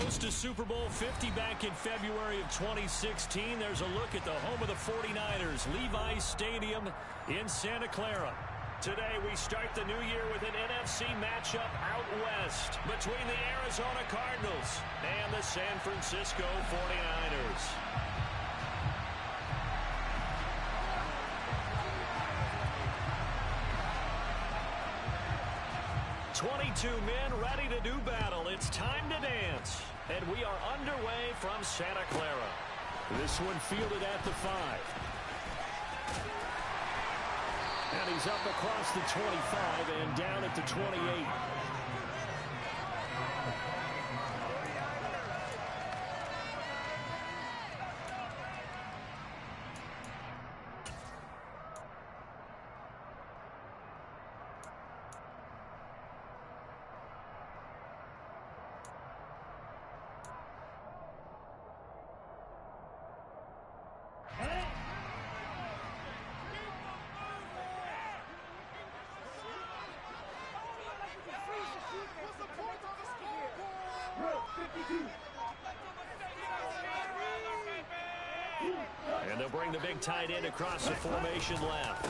host to Super Bowl 50 back in February of 2016. There's a look at the home of the 49ers, Levi's Stadium in Santa Clara. Today we start the new year with an NFC matchup out west between the Arizona Cardinals and the San Francisco 49ers. 22 men ready to do battle. It's time to dance. And we are underway from Santa Clara. This one fielded at the 5. And he's up across the 25 and down at the 28. And they'll bring the big tight end across the formation left.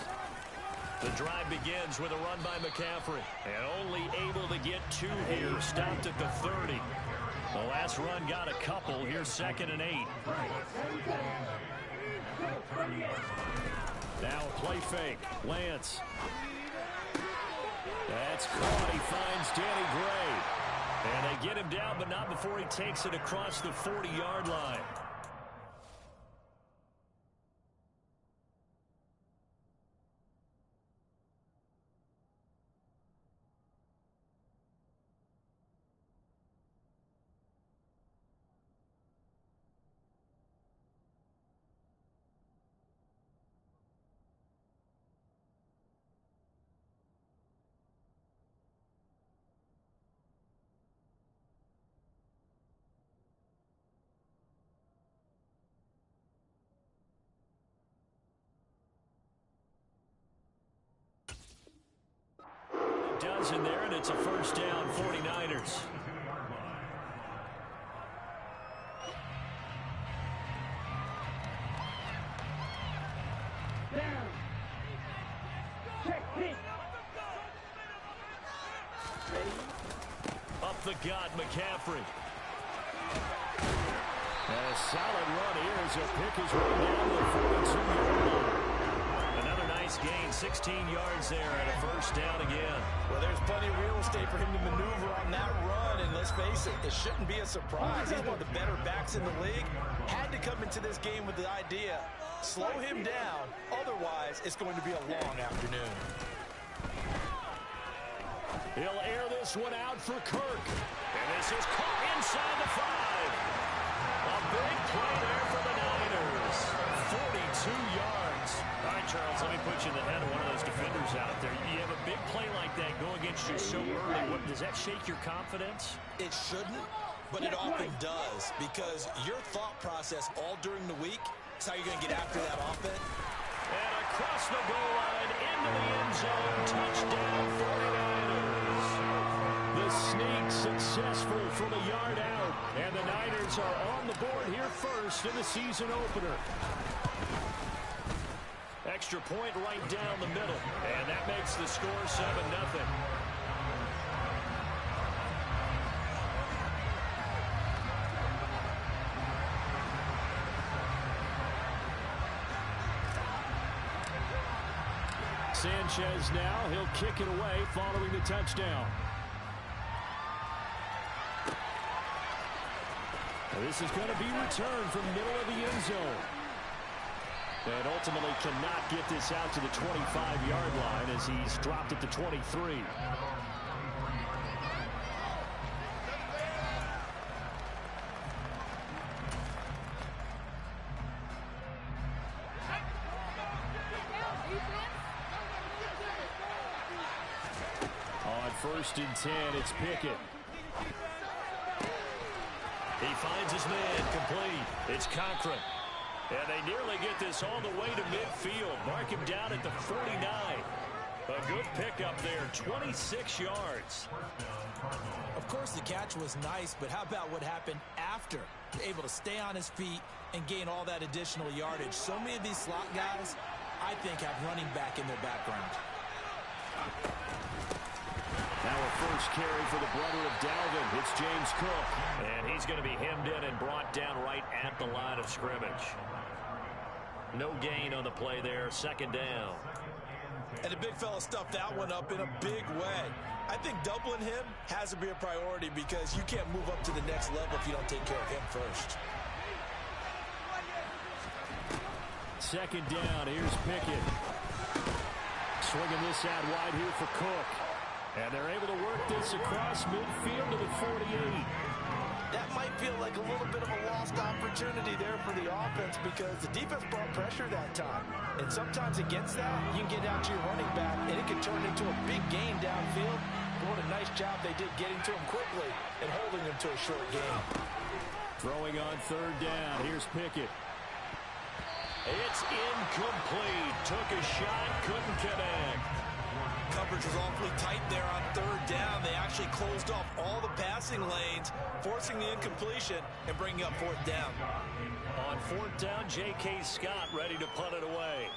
The drive begins with a run by McCaffrey. And only able to get 2 here. Stopped at the 30. The last run got a couple. Here's 2nd and 8. Now a play fake. Lance. That's caught. He finds Danny Gray. And they get him down, but not before he takes it across the 40-yard line. Does in there, and it's a first down, 49ers. Up the gut, McCaffrey. And a solid run here as he'll pick his way down to the 42-yard line. Another nice gain, 16 yards there, and a first down again. Well, there's plenty of real estate for him to maneuver on that run, and let's face it, it shouldn't be a surprise. He's one of the better backs in the league. Had to come into this game with the idea, slow him down, otherwise it's going to be a long afternoon. He'll air this one out for Kirk, and this is caught inside the 5. A big play there for the Niners, 42 yards. All right, Charles, let me put you in the head of one of those defenders out there. You have a big play like that go against you so early. Does that shake your confidence? It shouldn't, but it often does, because your thought process all during the week is how you're going to get after that offense. And across the goal line, into the end zone, touchdown 49ers. The sneak successful from a yard out, and the Niners are on the board here first in the season opener. Extra point right down the middle, and that makes the score 7-0. Sanchez now, he'll kick it away following the touchdown. This is going to be returned from the middle of the end zone. And ultimately cannot get this out to the 25-yard line as he's dropped at the 23. On 1st and 10, it's Pickett. He finds his man complete. It's Cochran. And they nearly get this all the way to midfield. Mark him down at the 49. A good pickup there, 26 yards. Of course, the catch was nice, but how about what happened after? Able to stay on his feet and gain all that additional yardage. So many of these slot guys, I think, have running back in their background. Now a first carry for the brother of Dalvin. It's James Cook. And he's going to be hemmed in and brought down right at the line of scrimmage. No gain on the play there, second down. And the big fella stuffed that one up in a big way. I think doubling him has to be a priority because you can't move up to the next level if you don't take care of him first. Second down, here's Pickett. Swinging this out wide here for Cook. And they're able to work this across midfield to the 48. That might feel like a little bit of a lost opportunity there for the offense because the defense brought pressure that time. And sometimes against that, you can get out to your running back, and it can turn into a big gain downfield. But what a nice job they did getting to him quickly and holding him to a short gain. Throwing on third down. Here's Pickett. It's incomplete. Took a shot, couldn't connect. Coverage was awfully tight there on third down. They actually closed off all the passing lanes, forcing the incompletion and bringing up fourth down. On fourth down, J.K. Scott ready to punt it away.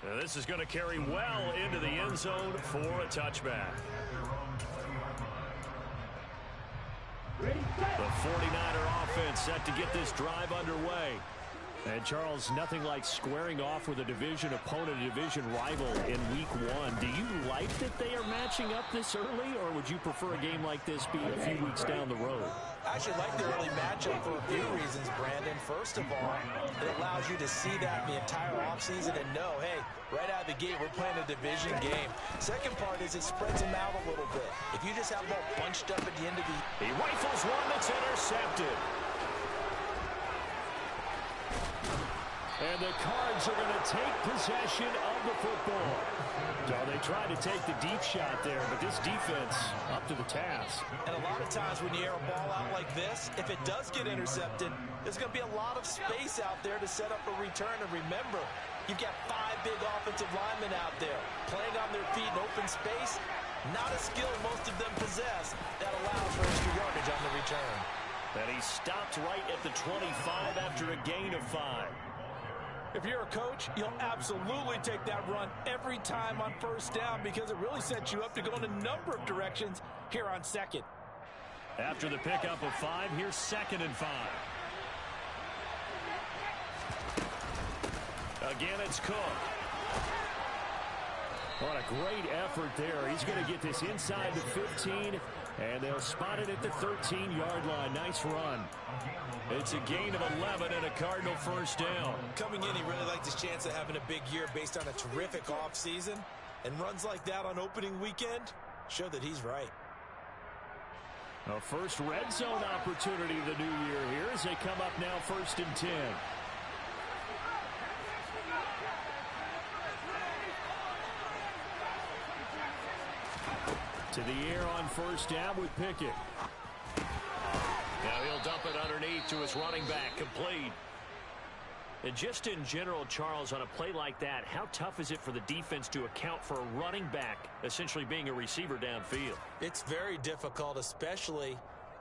Now this is going to carry well into the end zone for a touchback. The 49er offense set to get this drive underway. And, Charles, nothing like squaring off with a division opponent, a division rival in week one. Do you like that they are matching up this early, or would you prefer a game like this be a few weeks down the road? I actually like the early matchup for a few reasons, Brandon. First of all, it allows you to see that the entire offseason and know, hey, right out of the gate, we're playing a division game. Second part is it spreads them out a little bit. If you just have them all bunched up at the end of the... He rifles one that's intercepted. And the Cards are going to take possession of the football. So they tried to take the deep shot there, but this defense up to the task. And a lot of times when you air a ball out like this, if it does get intercepted, there's going to be a lot of space out there to set up a return. And remember, you've got 5 big offensive linemen out there playing on their feet in open space. Not a skill most of them possess that allows for extra yardage on the return. And he stopped right at the 25 after a gain of 5. If you're a coach, you'll absolutely take that run every time on first down because it really sets you up to go in a number of directions here on second. After the pickup of 5, here's 2nd and 5. Again, it's Cook. What a great effort there. He's going to get this inside the 15, and they'll spot it at the 13-yard line. Nice run. It's a gain of 11 and a Cardinal first down. Coming in, he really liked his chance of having a big year based on a terrific offseason. And runs like that on opening weekend show that he's right. A first red zone opportunity of the new year here as they come up now 1st and 10. To the air on first down with Pickett. Now he'll dump it underneath to his running back, complete. And just in general, Charles, on a play like that, how tough is it for the defense to account for a running back essentially being a receiver downfield? It's very difficult, especially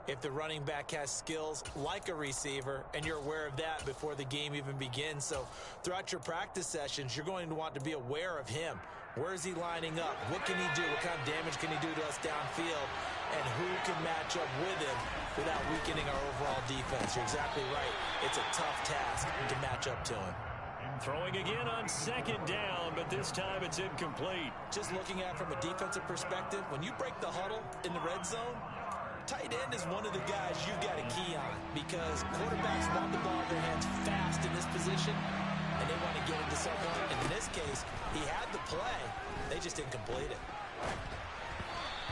if the running back has skills like a receiver, and you're aware of that before the game even begins. So throughout your practice sessions, you're going to want to be aware of him. Where is he lining up? What can he do? What kind of damage can he do to us downfield? And who can match up with him without weakening our overall defense? You're exactly right. It's a tough task to match up to him. Throwing again on 2nd down, but this time it's incomplete. Just looking at it from a defensive perspective, when you break the huddle in the red zone, tight end is one of the guys you've got a key on because quarterbacks want the ball in their hands fast in this position, and they want to get it to someone. And in this case, he had the play. They just didn't complete it.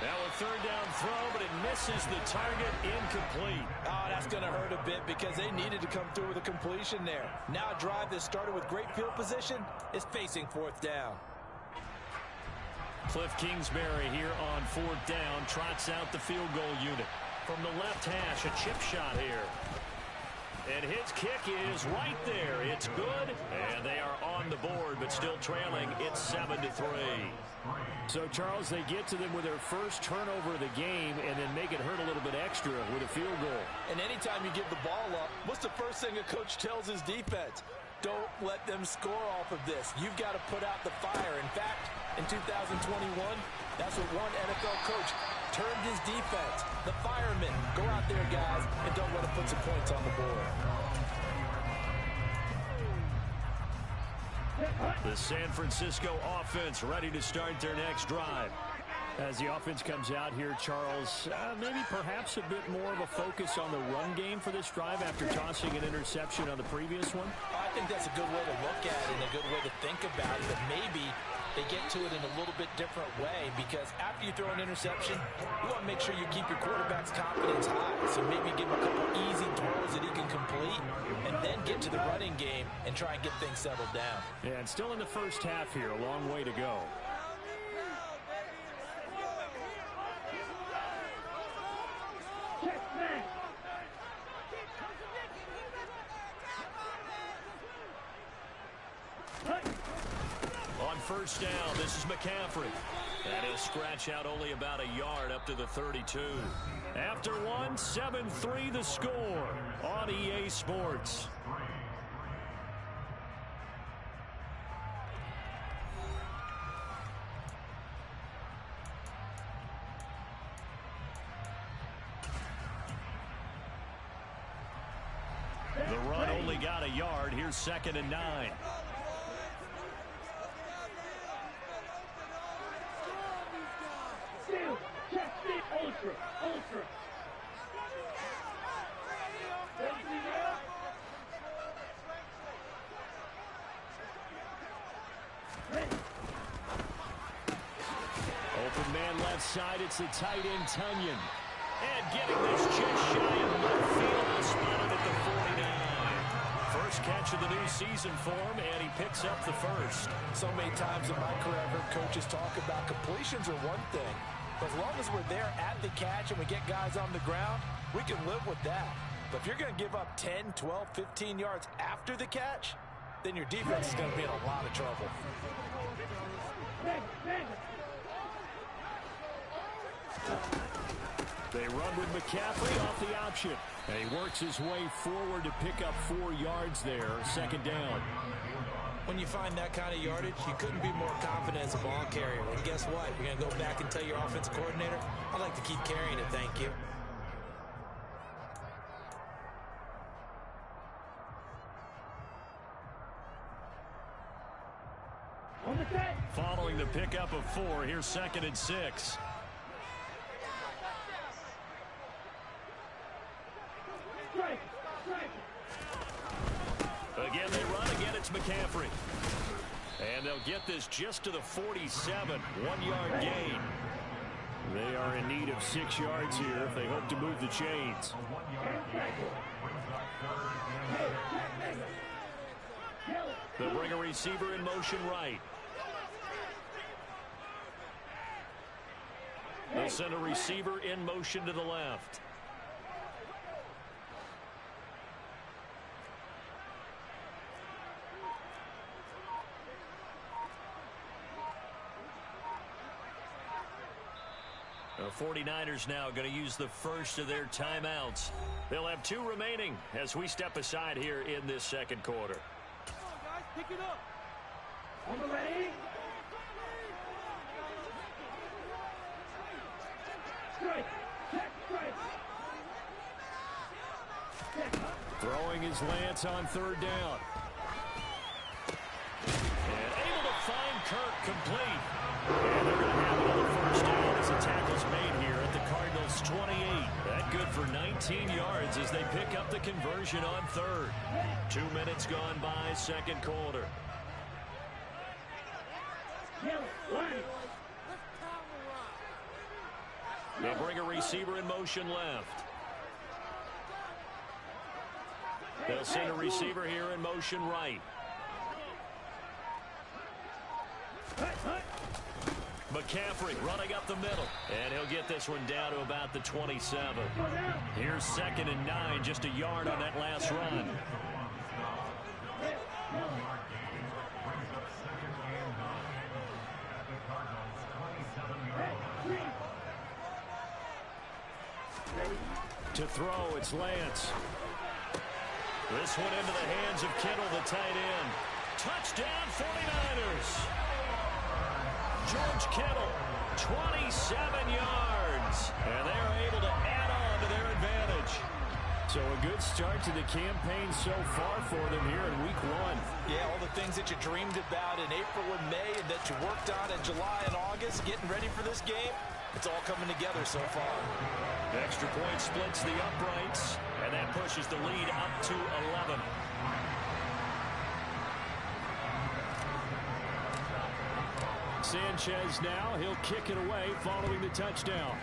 Now a 3rd down throw, but it misses the target, incomplete. Oh, that's going to hurt a bit because they needed to come through with a completion there. Now a drive that started with great field position is facing 4th down. Cliff Kingsbury here on 4th down, trots out the field goal unit. From the left hash, a chip shot here. And his kick is right there. It's good, and they are on the board, but still trailing. It's 7-3. So, Charles, they get to them with their first turnover of the game and then make it hurt a little bit extra with a field goal. And anytime you give the ball up, what's the first thing a coach tells his defense? Don't let them score off of this. You've got to put out the fire. In fact, in 2021, that's what one NFL coach termed his defense. The firemen. Go out there, guys, and don't let them put some points on the board. The San Francisco offense ready to start their next drive. As the offense comes out here, Charles, maybe perhaps a bit more of a focus on the run game for this drive after tossing an interception on the previous one? I think that's a good way to look at it and a good way to think about it, but maybe they get to it in a little bit different way, because after you throw an interception, you want to make sure you keep your quarterback's confidence high. So maybe give him a couple easy throws that he can complete and then get to the running game and try and get things settled down. Yeah, and still in the first half here, a long way to go. On first down, this is McCaffrey. And he'll scratch out only about a yard up to the 32. After one, 7-3 the score on EA Sports. The run only got a yard. Here's 2nd and 9. Ultra. Open man left side. It's the tight end, Tunyon. And getting this just shy of midfield. Spotted at the 49. First catch of the new season for him, and he picks up the first. So many times in my career, I've heard coaches talk about completions are one thing. But as long as we're there at the catch and we get guys on the ground, we can live with that. But if you're going to give up 10, 12, 15 yards after the catch, then your defense is going to be in a lot of trouble. They run with McCaffrey off the option. And he works his way forward to pick up 4 yards there. 2nd down. When you find that kind of yardage, you couldn't be more confident as a ball carrier. And guess what? You're going to go back and tell your offensive coordinator, I'd like to keep carrying it, thank you. Following the pickup of 4, here's 2nd and 6. Again, they run. Again, it's McCaffrey. And they'll get this just to the 47. 1-yard gain. They are in need of 6 yards here if they hope to move the chains. They'll bring a receiver in motion right. They'll send a receiver in motion to the left. The 49ers now going to use the first of their timeouts. They'll have 2 remaining as we step aside here in this 2nd quarter. Come on, guys, pick it up. On the ready? Strike. Check, strike. Throwing his Lance on 3rd down. And able to find Kirk complete. And they're going to have it on the first down as the tackle's made here at the Cardinals' 28. That good for 19 yards as they pick up the conversion on 3rd. 2 minutes gone by, 2nd quarter. They'll bring a receiver in motion left. They'll send a receiver here in motion right. McCaffrey running up the middle. And he'll get this one down to about the 27. Here's 2nd and 9, just a yard on that last run. To throw, it's Lance. This one into the hands of Kittle, the tight end. Touchdown, 49ers. George Kittle, 27 yards. And they're able to add on to their advantage. So a good start to the campaign so far for them here in week 1. Yeah, all the things that you dreamed about in April and May and that you worked on in July and August, getting ready for this game, it's all coming together so far. The extra point splits the uprights, and that pushes the lead up to 11. Sanchez now, he'll kick it away following the touchdown.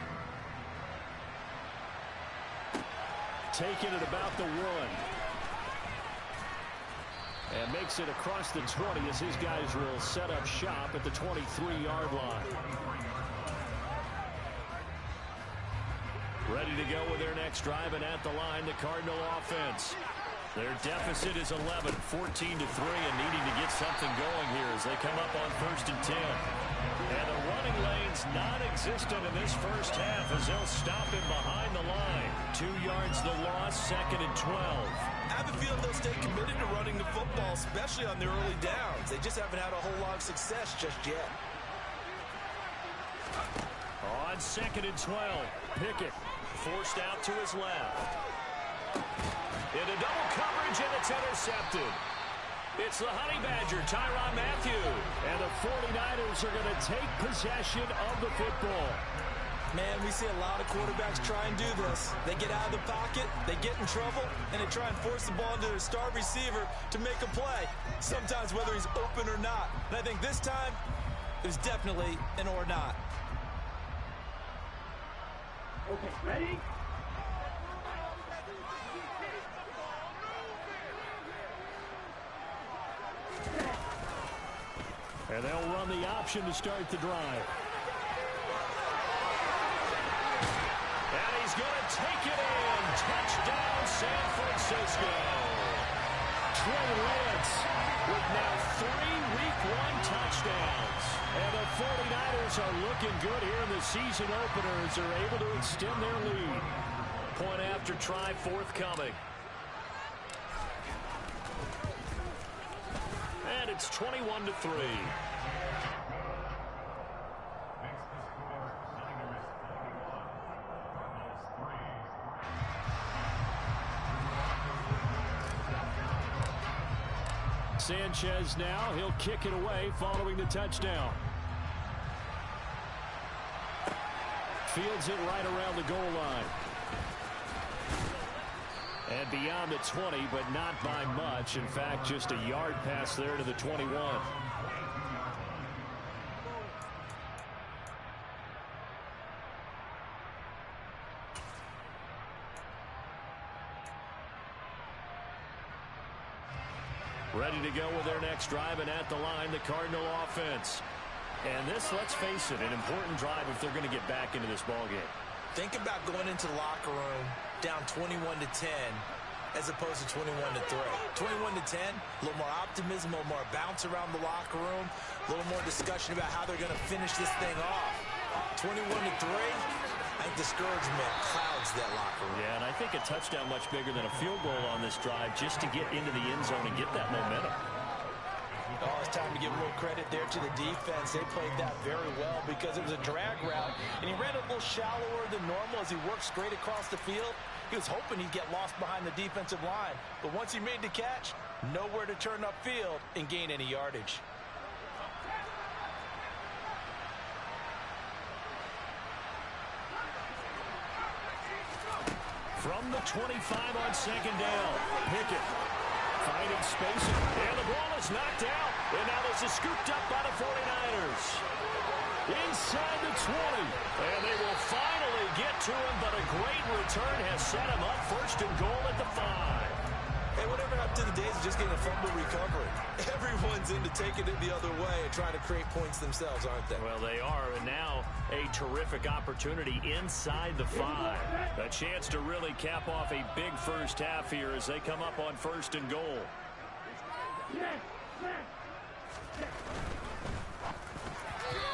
Taking it about the 1. And makes it across the 20 as his guys will set up shop at the 23-yard line. Ready to go with their next drive, and at the line, the Cardinal offense. Their deficit is 11, 14-3, and needing to get something going here as they come up on 1st and 10. And the running lane's non-existent in this first half as they'll stop him behind the line. 2 yards the loss, 2nd and 12. I have a feeling they'll stay committed to running the football, especially on the early downs. They just haven't had a whole lot of success just yet. On 2nd and 12, Pickett forced out to his left. Into double coverage, and it's intercepted. It's the Honey Badger, Tyrann Mathieu. And the 49ers are going to take possession of the football. Man, we see a lot of quarterbacks try and do this. They get out of the pocket, they get in trouble, and they try and force the ball into their star receiver to make a play, sometimes whether he's open or not. And I think this time, it was definitely an or not. Okay, ready? And they'll run the option to start the drive. And he's going to take it in. Touchdown, San Francisco. Trey Lance with now 3 week 1 touchdowns. And the 49ers are looking good here in the season opener as they're able to extend their lead. Point after try forthcoming. And it's 21-3. Sanchez now, he'll kick it away following the touchdown. Fields it right around the goal line. And beyond the 20, but not by much. In fact, just a yard pass there to the 21. Ready to go with their next drive, and at the line, the Cardinal offense. And this, let's face it, an important drive if they're going to get back into this ballgame. Think about going into the locker room down 21-10 as opposed to 21-3. 21-10, a little more optimism, a little more bounce around the locker room, a little more discussion about how they're going to finish this thing off. 21-3, I think discouragement clouds that locker room. Yeah, and I think a touchdown much bigger than a field goal on this drive just to get into the end zone and get that momentum. Oh, it's time to give a little credit there to the defense. They played that very well because it was a drag route, and he ran a little shallower than normal as he worked straight across the field. He was hoping he'd get lost behind the defensive line, but once he made the catch, nowhere to turn upfield and gain any yardage. From the 25 on 2nd down, Pickett finding space, and the ball is knocked out. And now this is scooped up by the 49ers. Inside the 20. And they will finally get to him, but a great return has set him up 1st and goal at the 5. Hey, whatever happened to the days of just getting a fumble recovery? Everyone's into taking it the other way and trying to create points themselves, aren't they? Well, they are, and now a terrific opportunity inside the 5. A chance to really cap off a big first half here as they come up on 1st and goal.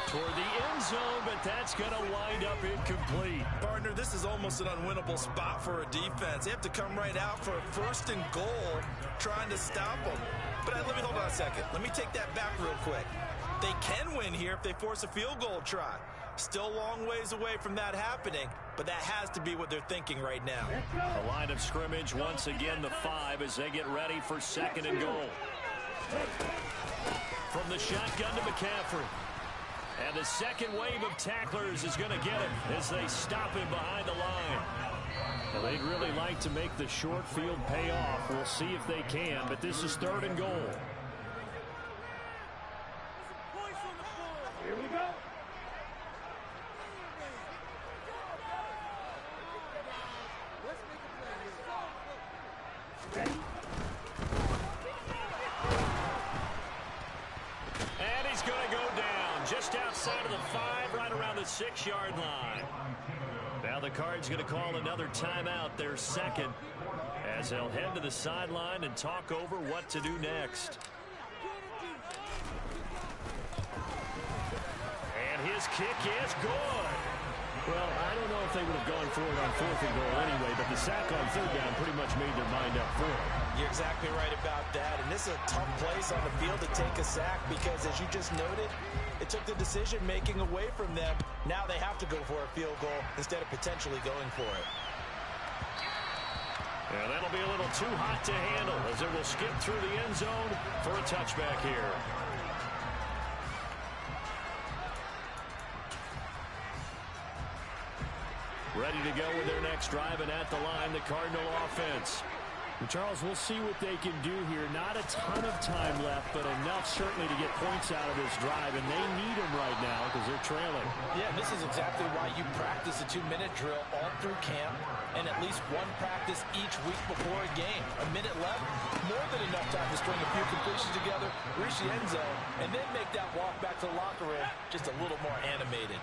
Toward the end zone, but that's going to wind up incomplete. Partner, this is almost an unwinnable spot for a defense. They have to come right out for a 1st and goal trying to stop them. But let me hold on a second. Let me take that back real quick. They can win here if they force a field goal try. Still a long ways away from that happening, but that has to be what they're thinking right now. A line of scrimmage, once again the 5 as they get ready for 2nd and goal. From the shotgun to McCaffrey. And the second wave of tacklers is going to get him as they stop him behind the line. Well, they'd really like to make the short field pay off. We'll see if they can, but this is 3rd and goal. Here we go. And he's going to go down just outside of the 5, right around the 6-yard line. Now the Cards going to call another timeout, their 2nd, as they'll head to the sideline and talk over what to do next. And his kick is good. Well, I don't know if they would have gone for it on 4th and goal anyway, but the sack on 3rd down pretty much made their mind up for it. You're exactly right about that, and this is a tough place on the field to take a sack because, as you just noted, it took the decision-making away from them. Now they have to go for a field goal instead of potentially going for it. And that'll be a little too hot to handle as it will skip through the end zone for a touchback here. Ready to go with their next drive, and at the line, the Cardinal offense. And Charles, we'll see what they can do here. Not a ton of time left, but enough certainly to get points out of this drive, and they need them right now because they're trailing. Yeah, this is exactly why you practice a 2-minute drill all through camp and at least one practice each week before a game. A minute left, more than enough time to string a few completions together, reach the end zone, and then make that walk back to the locker room just a little more animated.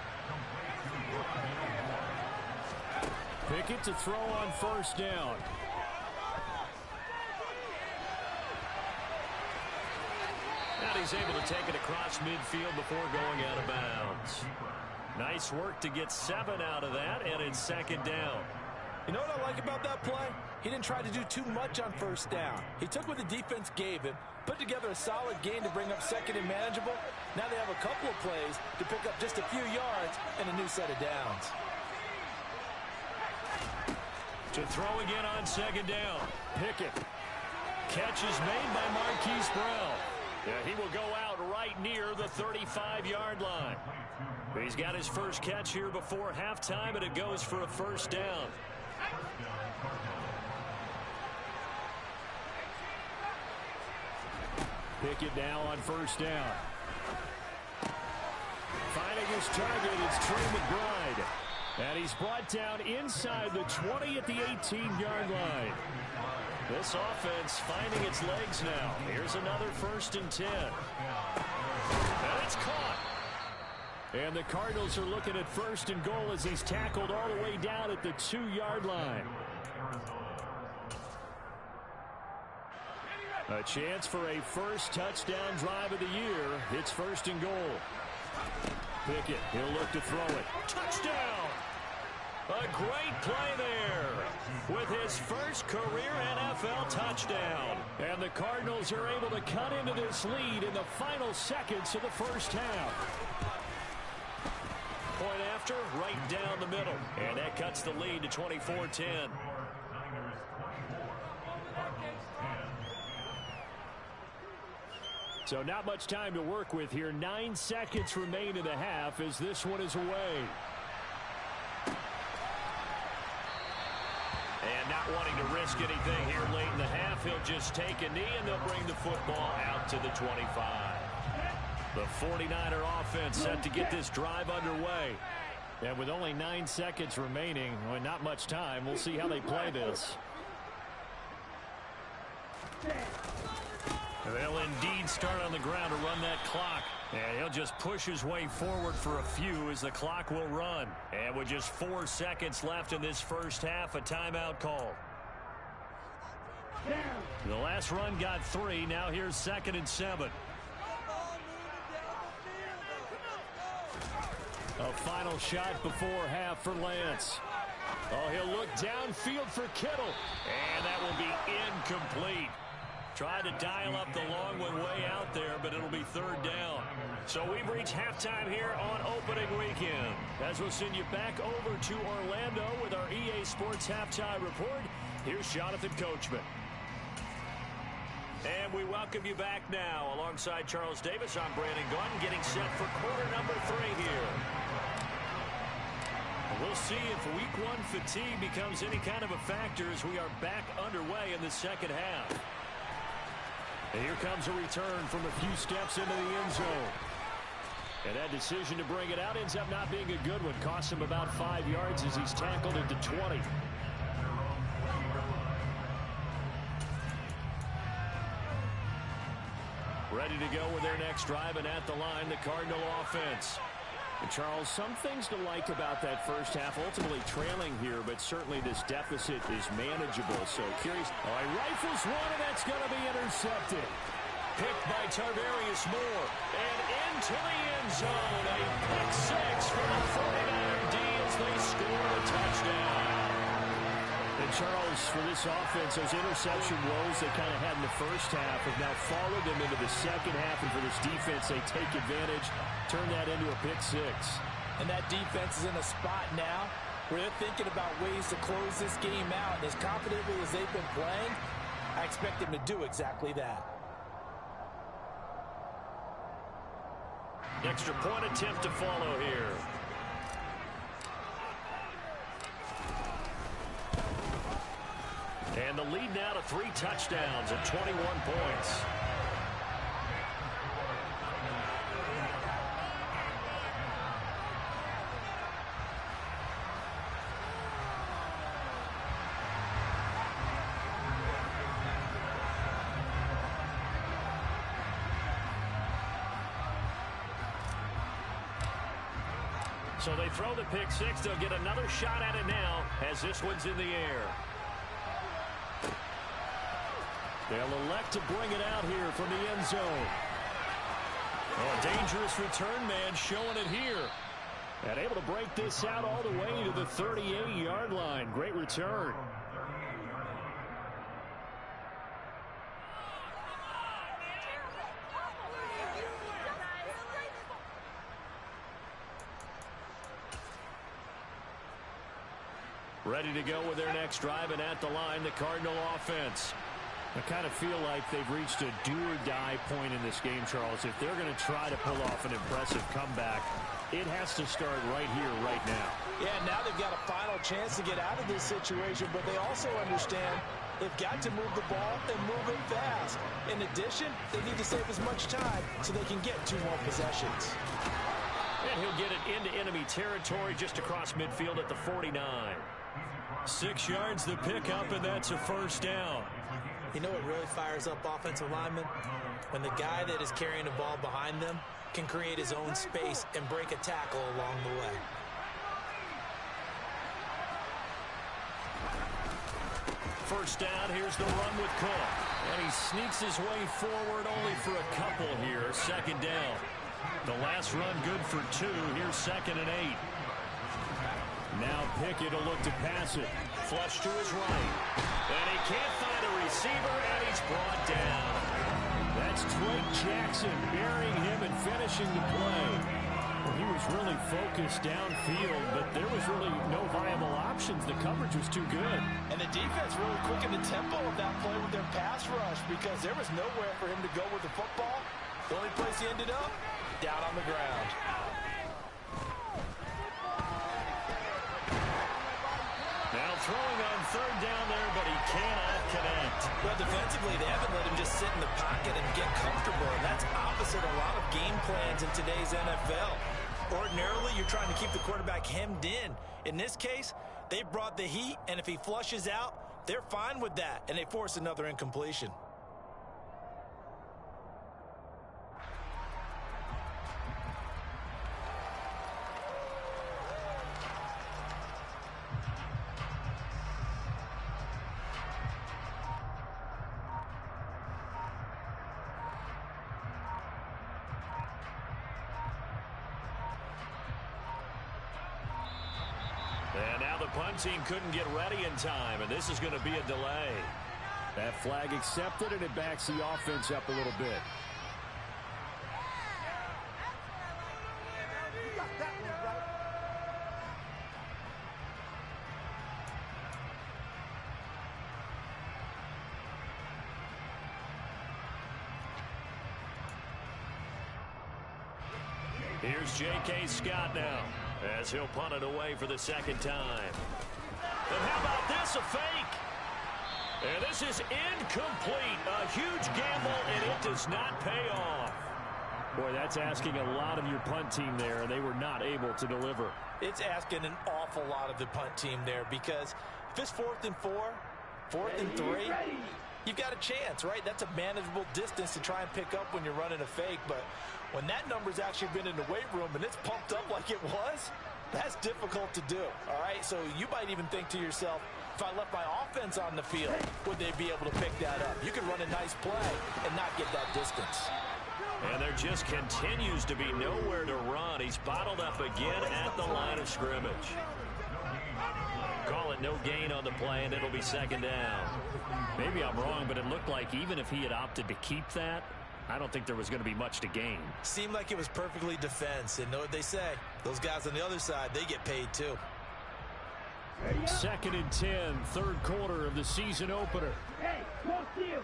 Pickett to throw on 1st down. And he's able to take it across midfield before going out of bounds. Nice work to get 7 out of that, and it's 2nd down. You know what I like about that play? He didn't try to do too much on 1st down. He took what the defense gave him, put together a solid gain to bring up 2nd and manageable. Now they have a couple of plays to pick up just a few yards and a new set of downs. To throw again on 2nd down. Pickett. Catch is made by Marquise Brown. Yeah, he will go out right near the 35-yard line. He's got his first catch here before halftime, and it goes for a 1st down. Pickett now on 1st down. Finding his target is Trey McBride. And he's brought down inside the 20 at the 18-yard line. This offense finding its legs now. Here's another 1st and 10. And it's caught. And the Cardinals are looking at 1st and goal as he's tackled all the way down at the 2-yard line. A chance for a first touchdown drive of the year. It's 1st and goal. Pickett, he'll look to throw it. Touchdown! A great play there with his first career NFL touchdown. And the Cardinals are able to cut into this lead in the final seconds of the 1st half. Point after, right down the middle. And that cuts the lead to 24-10. So not much time to work with here. 9 seconds remain in the half as this one is away. And not wanting to risk anything here late in the half, he'll just take a knee and they'll bring the football out to the 25. The 49er offense set to get this drive underway. And with only 9 seconds remaining, well, not much time. We'll see how they play this. They'll indeed start on the ground to run that clock. And he'll just push his way forward for a few as the clock will run. And with just 4 seconds left in this first half, a timeout call. The last run got 3. Now here's 2nd and 7. A final shot before half for Lance. Oh, he'll look downfield for Kittle. And that will be incomplete. Tried to dial up the long one way out there, but it'll be 3rd down. So we've reached halftime here on opening weekend. As we'll send you back over to Orlando with our EA Sports Halftime Report, here's Jonathan Coachman. And we welcome you back now. Alongside Charles Davis, I'm Brandon Gunn, getting set for quarter number 3 here. We'll see if week 1 fatigue becomes any kind of a factor as we are back underway in the second half. And here comes a return from a few steps into the end zone. And that decision to bring it out ends up not being a good one. Costs him about 5 yards as he's tackled into 20. Ready to go with their next drive, and at the line, the Cardinal offense. And Charles, some things to like about that first half. Ultimately trailing here, but certainly this deficit is manageable. So curious. All right, rifles one, and that's going to be intercepted. Picked by Tarvarius Moore. And into the end zone. A pick 6 for the 49er D as they score a touchdown. And Charles, for this offense, those interception woes they kind of had in the first half have now followed them into the second half. And for this defense, they take advantage, turn that into a pick 6. And that defense is in a spot now where they're thinking about ways to close this game out. And as confidently as they've been playing, I expect them to do exactly that. Extra point attempt to follow here. And the lead now to 3 touchdowns and 21 points. So they throw the pick 6. They'll get another shot at it now as this one's in the air. They'll elect to bring it out here from the end zone. A dangerous return man showing it here. And able to break this out all the way to the 38-yard line. Great return. Ready to go with their next drive, and at the line, the Cardinal offense. I kind of feel like they've reached a do-or-die point in this game, Charles. If they're going to try to pull off an impressive comeback, it has to start right here, right now. Yeah, now they've got a final chance to get out of this situation, but they also understand they've got to move the ball and move it fast. In addition, they need to save as much time so they can get 2 more possessions. And he'll get it into enemy territory just across midfield at the 49. 6 yards the pickup, and that's a first down. You know what really fires up offensive linemen? When the guy that is carrying the ball behind them can create his own space and break a tackle along the way. First down, here's the run with Cook. And he sneaks his way forward only for a couple here. 2nd down. The last run good for 2. Here's 2nd and 8. Now Pickett will look to pass it. Flush to his right. And he can't find a receiver, and he's brought down. That's Drake Jackson burying him and finishing the play. Well, he was really focused downfield, but there was really no viable options. The coverage was too good. And the defense really quickened the tempo of that play with their pass rush because there was nowhere for him to go with the football. The only place he ended up, down on the ground. Now throwing on 3rd down there, but he cannot connect. Well, defensively, they haven't let him just sit in the pocket and get comfortable. And that's opposite a lot of game plans in today's NFL. Ordinarily, you're trying to keep the quarterback hemmed in. In this case, they brought the heat, and if he flushes out, they're fine with that, and they force another incompletion. And now the punt team couldn't get ready in time, and this is going to be a delay. That flag accepted, and it backs the offense up a little bit. Here's J.K. Scott now as he'll punt it away for the second time. And how about this, a fake? And this is incomplete. A huge gamble, and it does not pay off. Boy, that's asking a lot of your punt team there, and they were not able to deliver. It's asking an awful lot of the punt team there because if it's 4th and 4, 4th and 3, you've got a chance, right? That's a manageable distance to try and pick up when you're running a fake, but when that number's actually been in the weight room and it's pumped up like it was, that's difficult to do, all right? So you might even think to yourself, if I left my offense on the field, would they be able to pick that up? You can run a nice play and not get that distance. And there just continues to be nowhere to run. He's bottled up again at the line of scrimmage. Call it no gain on the play, and it'll be second down. Maybe I'm wrong, but it looked like even if he had opted to keep that, I don't think there was going to be much to gain. Seemed like it was perfectly defense, and know what they say. Those guys on the other side, they get paid too. 2nd and 10, third quarter of the season opener. Hey, talk to you.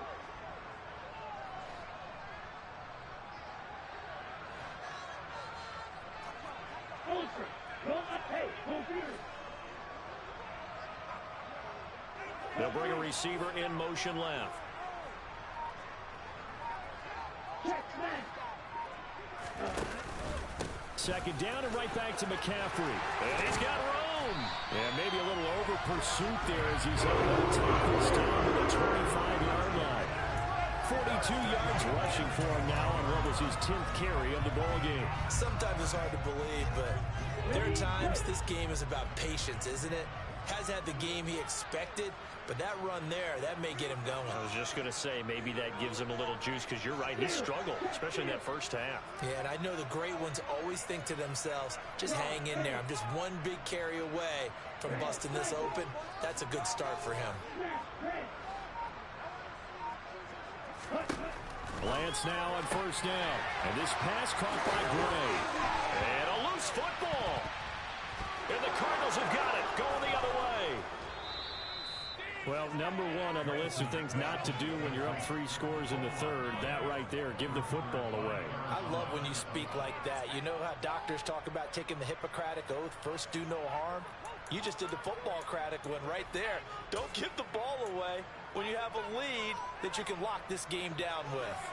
They'll bring a receiver in motion left. Second down and right back to McCaffrey. And he's got room. And maybe a little over pursuit there as he's able to take this down to the 25-yard line. 42 yards rushing for him now on what was his 10th carry of the ball game. Sometimes it's hard to believe, but there are times this game is about patience, isn't it? Has had the game he expected, but that run there, that may get him going. I was just going to say, maybe that gives him a little juice because you're right, he struggled, especially in that first half. Yeah, and I know the great ones always think to themselves, just hang in there. I'm just one big carry away from busting this open. That's a good start for him. Lance now on first down. And this pass caught by Gray. And a loose football. And the Cardinals have got it, going the other way. Well, number one on the list of things not to do when you're up 3 scores in the third, that right there, give the football away. I love when you speak like that. You know how doctors talk about taking the Hippocratic Oath, first do no harm? You just did the football-cratic one right there. Don't give the ball away when you have a lead that you can lock this game down with.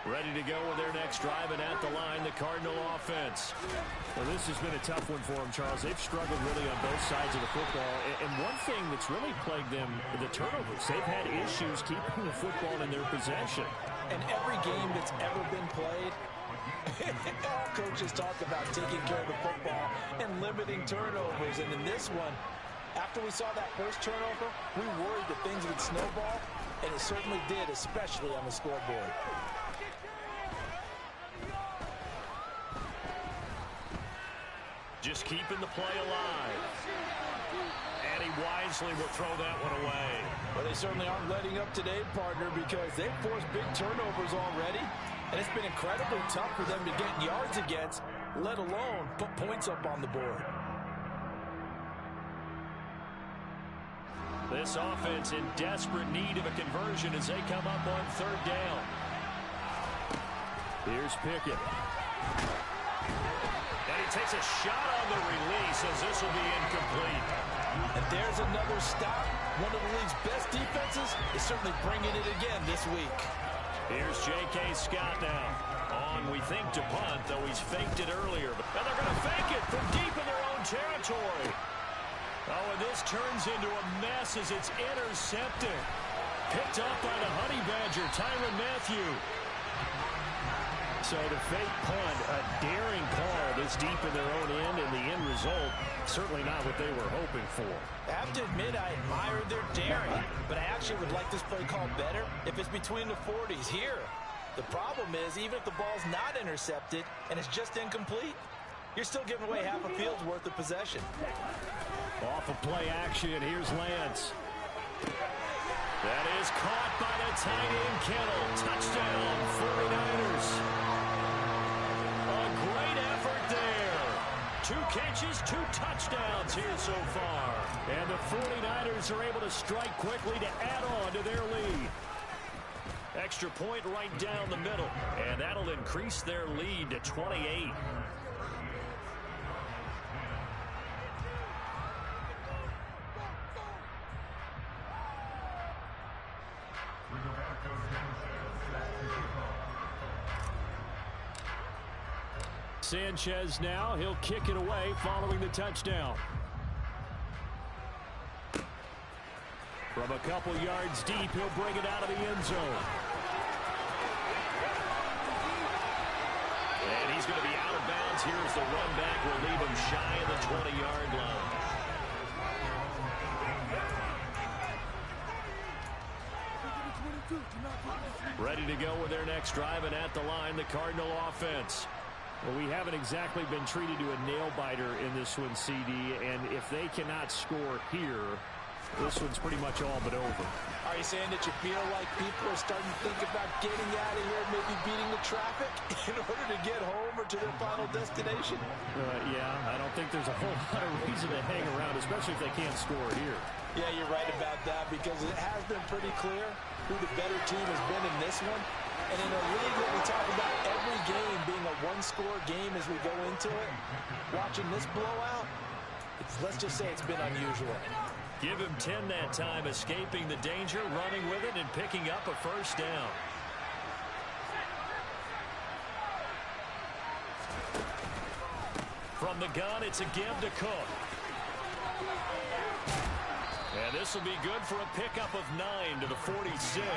Ready to go with their next drive, and at the line, the Cardinal offense. Well, this has been a tough one for them, Charles. They've struggled really on both sides of the football. And one thing that's really plagued them, the turnovers. They've had issues keeping the football in their possession. And every game that's ever been played, all coaches talk about taking care of the football and limiting turnovers. And in this one, after we saw that first turnover, we worried that things would snowball, and it certainly did, especially on the scoreboard. Just keeping the play alive. And he wisely will throw that one away. Well, they certainly aren't letting up today, partner, because they've forced big turnovers already. And it's been incredibly tough for them to get yards against, let alone put points up on the board. This offense in desperate need of a conversion as they come up on third down. Here's Pickett. And he takes a shot on the release as this will be incomplete. And there's another stop. One of the league's best defenses is certainly bringing it again this week. Here's J.K. Scott now. On, we think, to punt, though he's faked it earlier. And they're going to fake it from deep in their own territory. Oh, and this turns into a mess as it's intercepted. Picked up by the Honey Badger, Tyrann Mathieu. So the fake punt, a daring call this deep in their own end, and the end result, certainly not what they were hoping for. I have to admit, I admire their daring, but I actually would like this play called better if it's between the 40s here. The problem is, even if the ball's not intercepted and it's just incomplete, you're still giving away half a field's worth of possession. Off of play action, here's Lance. That is caught by the tight end Kittle. Touchdown, 49ers. A great effort there. 2 catches, 2 touchdowns here so far. And the 49ers are able to strike quickly to add on to their lead. Extra point right down the middle. And that'll increase their lead to 28. Sanchez now, he'll kick it away following the touchdown. From a couple yards deep, he'll bring it out of the end zone. And he's going to be out of bounds. Here's the run back. Will leave him shy of the 20-yard line. Ready to go with their next drive, and at the line, the Cardinal offense. Well, we haven't exactly been treated to a nail-biter in this one, CD, and if they cannot score here, this one's pretty much all but over. Are you saying that you feel like people are starting to think about getting out of here, maybe beating the traffic in order to get home or to their final destination? Yeah, I don't think there's a whole lot of reason to hang around, especially if they can't score here. Yeah, you're right about that, because it has been pretty clear who the better team has been in this one. And in a league that we talk about every game being a one-score game as we go into it, watching this blowout, let's just say it's been unusual. Give him 10 that time, escaping the danger, running with it, and picking up a first down. From the gun, it's a give to Cook. And this will be good for a pickup of 9 to the 46.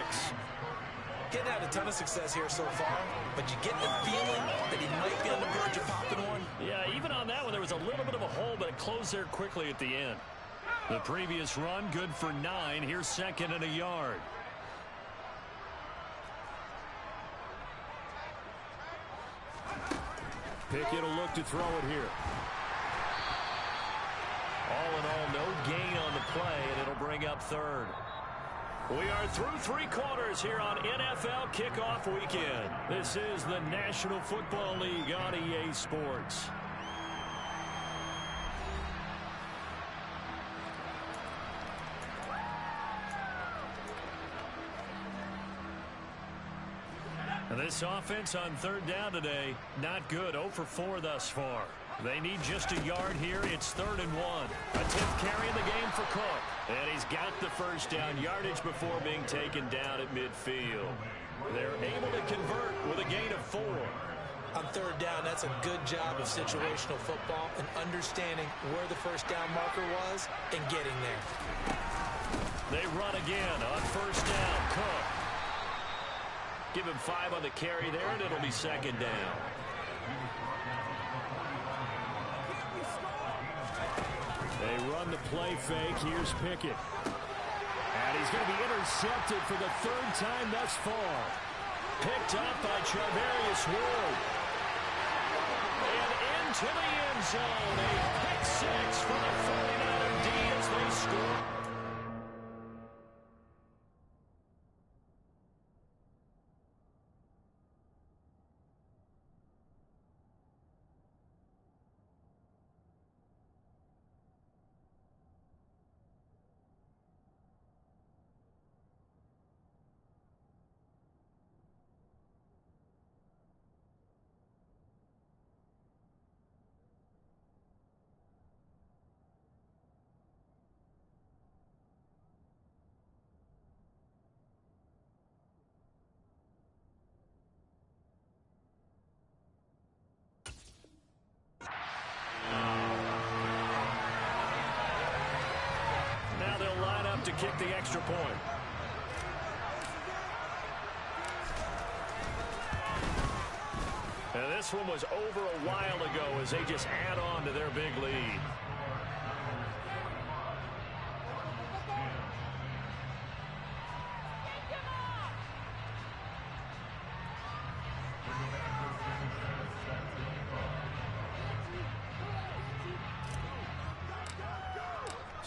Getting had a ton of success here so far, but you get the feeling that he might be on the verge of popping one. Yeah, even on that one, there was a little bit of a hole, but it closed there quickly at the end. The previous run, good for 9. Here's 2nd and a yard. Pickett will look to throw it here. All in all, no gain on the play, and it'll bring up 3rd. We are through 3 quarters here on NFL Kickoff Weekend. This is the National Football League on EA Sports. This offense on 3rd down today, not good. 0 for 4 thus far. They need just a yard here. It's 3rd and 1. A 10th carry in the game for Cook. And he's got the first down, yardage before being taken down at midfield. They're able to convert with a gain of 4. On 3rd down, that's a good job of situational football and understanding where the first down marker was and getting there. They run again on 1st down. Cook. Give him 5 on the carry there, and it'll be 2nd down. They run the play fake. Here's Pickett. And he's going to be intercepted for the 3rd time thus far. Picked up by Charvarius Ward. And into the end zone. A pick 6 for the 49er D as they score. To kick the extra point. And this one was over a while ago as they just add on to their big lead.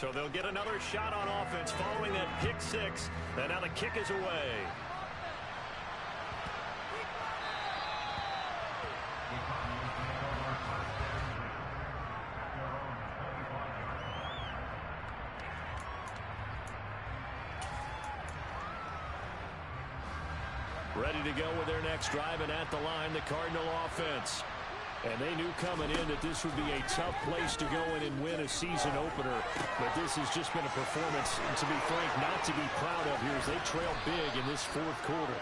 So they'll get another shot on offense following that pick six. And now the kick is away. Ready to go with their next drive, and at the line, the Cardinal offense. And they knew coming in that this would be a tough place to go in and win a season opener. But this has just been a performance, to be frank, not to be proud of here as they trail big in this fourth quarter.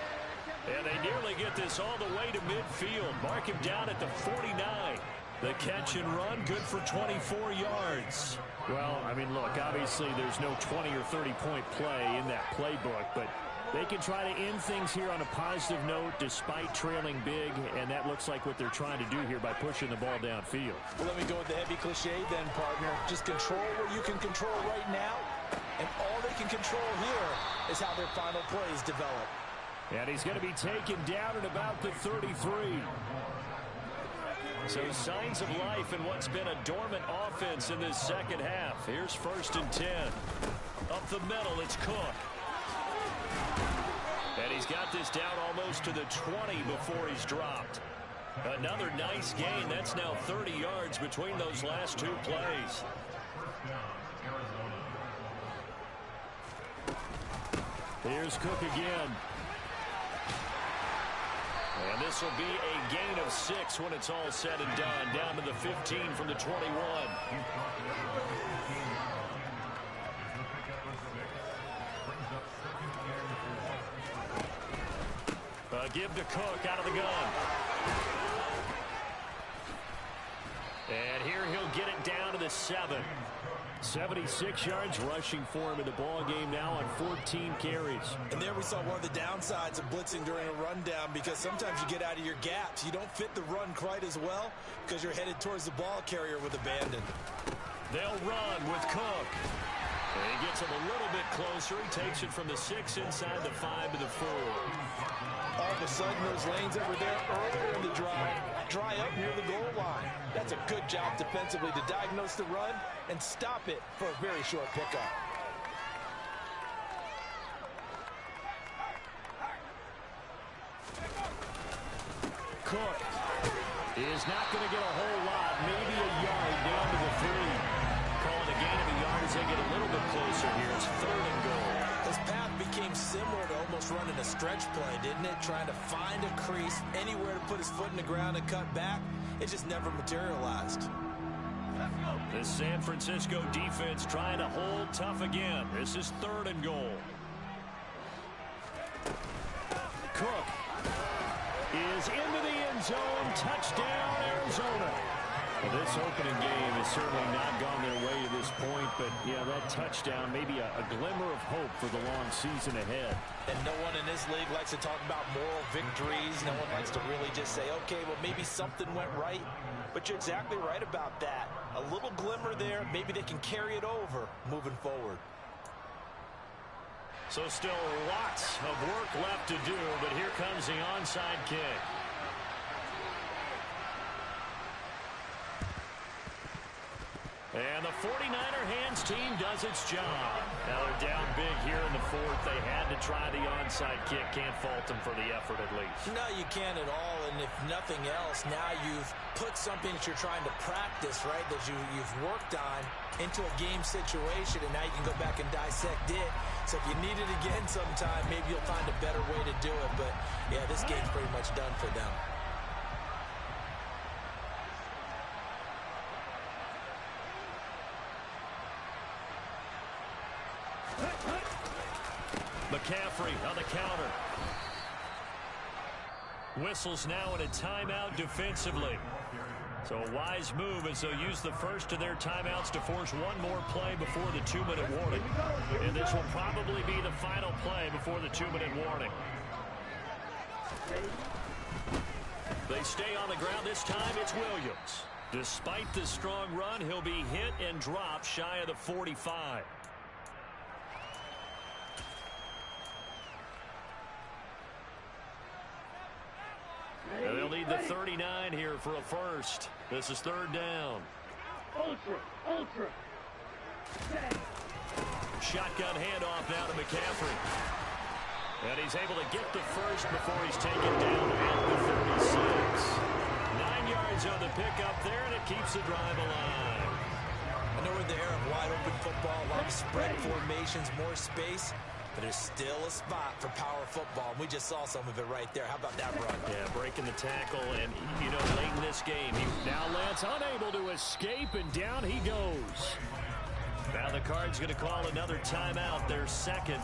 And they nearly get this all the way to midfield. Mark him down at the 49. The catch and run, good for 24 yards. Well, I mean, look, obviously there's no 20 or 30-point play in that playbook, but they can try to end things here on a positive note despite trailing big, and that looks like what they're trying to do here by pushing the ball downfield. Well, let me go with the heavy cliche then, partner. Just control what you can control right now, and all they can control here is how their final plays develop. And he's going to be taken down at about the 33. So signs of life in what's been a dormant offense in this second half. Here's 1st and 10. Up the middle, it's Cook. And he's got this down almost to the 20 before he's dropped. Another nice gain. That's now 30 yards between those last two plays. Here's Cook again. And this will be a gain of 6 when it's all said and done. Down to the 15 from the 21. Give to Cook out of the gun. And here he'll get it down to the 7. 76 yards rushing for him in the ball game now on 14 carries. And there we saw one of the downsides of blitzing during a rundown, because sometimes you get out of your gaps. You don't fit the run quite as well because you're headed towards the ball carrier with abandon. They'll run with Cook. And he gets him a little bit closer. He takes it from the 6 inside the 5 to the 4. All of a sudden, those lanes that were there earlier in the drive dry up near the goal line. That's a good job defensively to diagnose the run and stop it for a very short pickup. Cook is not going to get a whole lot, maybe a yard down to the 3. Calling a gain of a yard as they get a little bit closer here. It's 3rd and goal. His path became similar to almost running a stretch play, didn't it? Trying to find a crease, anywhere to put his foot in the ground and cut back. It just never materialized. The San Francisco defense trying to hold tough again. This is 3rd and goal. Cook is into the end zone. Touchdown, Arizona. Well, this opening game has certainly not gone their way to this point, but yeah, that touchdown, maybe a glimmer of hope for the long season ahead. And no one in this league likes to talk about moral victories. No one likes to really just say, okay, well, maybe something went right. But you're exactly right about that. A little glimmer there. Maybe they can carry it over moving forward. So still lots of work left to do, but here comes the onside kick. And the 49er hands team does its job. Now they're down big here in the 4th. They had to try the onside kick. Can't fault them for the effort at least. No, you can't at all. And if nothing else, now you've put something that you're trying to practice, right, that you've worked on into a game situation, and now you can go back and dissect it. So if you need it again sometime, maybe you'll find a better way to do it. But, yeah, this game's pretty much done for them. McCaffrey on the counter. Whistles now in a timeout defensively. So a wise move as they'll use the first of their timeouts to force one more play before the 2-minute warning. And this will probably be the final play before the 2-minute warning. They stay on the ground. This time it's Williams. Despite the strong run, he'll be hit and dropped shy of the 45. And they'll need the 39 here for a first. This is 3rd down. Ultra. Shotgun handoff now to McCaffrey. And he's able to get the first before he's taken down at the 36. 9 yards on the pickup there, and it keeps the drive alive. I know we're in the era of wide-open football, a lot of spread formations, more space, but there's still a spot for power football, and we just saw some of it right there. How about that run? Yeah, breaking the tackle, and, you know, late in this game, now Lance unable to escape, and down he goes. Now the Cards going to call another timeout, their second,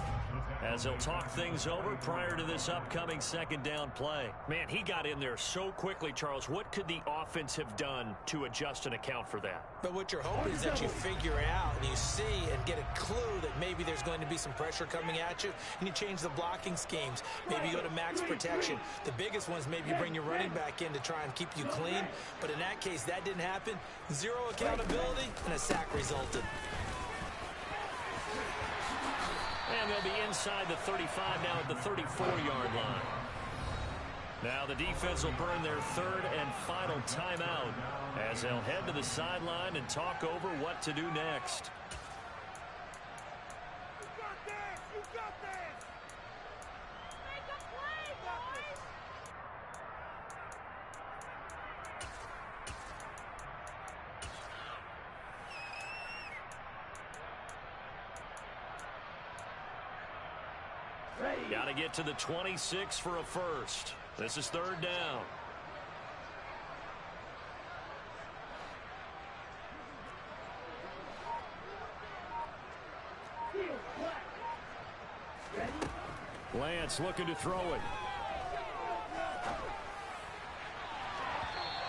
as they'll talk things over prior to this upcoming second down play. Man, he got in there so quickly, Charles. What could the offense have done to adjust and account for that? But what you're hoping is that you figure out and you see and get a clue that maybe there's going to be some pressure coming at you, and you change the blocking schemes. Maybe you go to max protection. The biggest one is maybe you bring your running back in to try and keep you clean. But in that case, that didn't happen. Zero accountability, and a sack resulted. And they'll be inside the 35 now at the 34-yard line. Now the defense will burn their third and final timeout as they'll head to the sideline and talk over what to do next. You got this! You got this! Make a play, boys! Got to get to the 26 for a first. This is third down. Lance looking to throw it.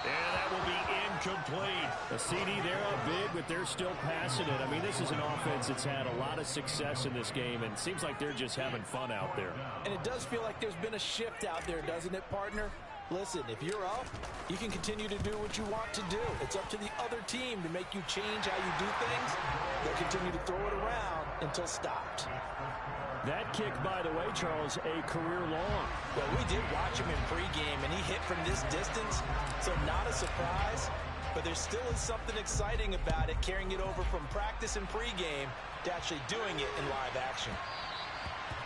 And that will be incomplete. A CD there up big, but they're still passing it. I mean, this is an offense that's had a lot of success in this game, and it seems like they're just having fun out there. And it does feel like there's been a shift out there, doesn't it, partner? Listen, if you're up, you can continue to do what you want to do. It's up to the other team to make you change how you do things. They'll continue to throw it around until stopped. That kick, by the way, Charles, a career long. Well, we did watch him in pregame, and he hit from this distance, so not a surprise. But there still is something exciting about it, carrying it over from practice and pregame to actually doing it in live action.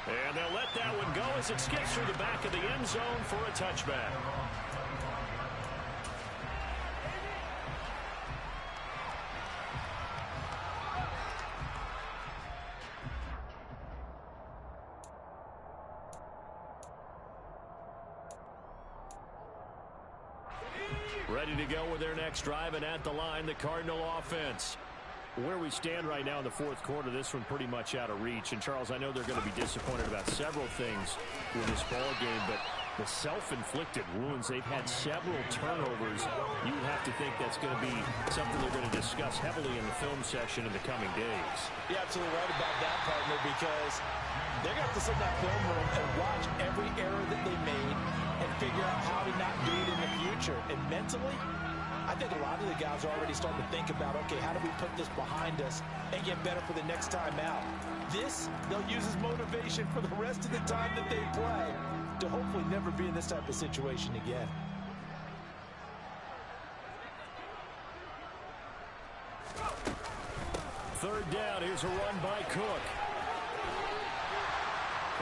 And they'll let that one go as it skips through the back of the end zone for a touchback. Ready to go with their next drive, and at the line, the Cardinal offense. Where we stand right now in the fourth quarter, this one pretty much out of reach. And, Charles, I know they're going to be disappointed about several things with this ball game, but the self-inflicted wounds, they've had several turnovers. You have to think that's going to be something they're going to discuss heavily in the film session in the coming days. You're absolutely right about that, partner, because they're going to have to sit in that film room and watch every error that they made and figure out how to not do it in the future. And mentally, I think a lot of the guys are already starting to think about, okay, how do we put this behind us and get better for the next time out? This, they'll use as motivation for the rest of the time that they play to hopefully never be in this type of situation again. Third down, here's a run by Cook.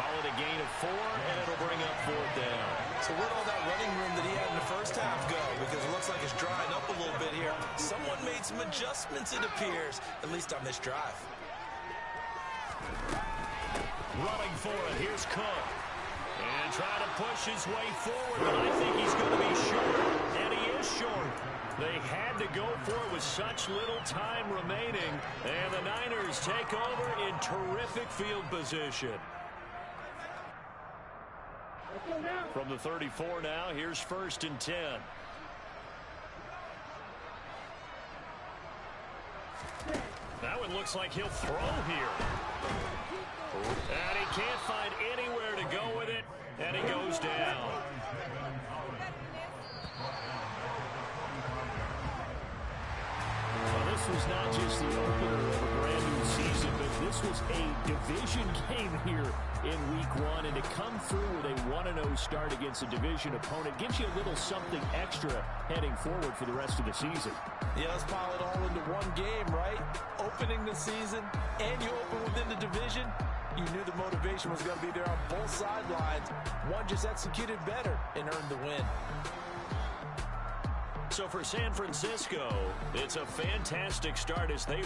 Call it a gain of 4, and it'll bring up fourth down. So where'd all that running room that he had in the first half go? Because it looks like it's drying up a little bit here. Someone made some adjustments, it appears, at least on this drive. Running for it, here's Cook. And trying to push his way forward, but I think he's going to be short, and he is short. They had to go for it with such little time remaining, and the Niners take over in terrific field position. From the 34 now, here's 1st and 10. That one looks like he'll throw here. And he can't find anywhere to go with it, and he goes down. Well, this was not just the opener of a brand new season, but this was a division game here in Week 1, and to come through with a 1-0 start against a division opponent gives you a little something extra heading forward for the rest of the season. Yeah, let's pile it all into one game, right? Opening the season, and you open within the division. You knew the motivation was going to be there on both sidelines. One just executed better and earned the win. So for San Francisco, it's a fantastic start as they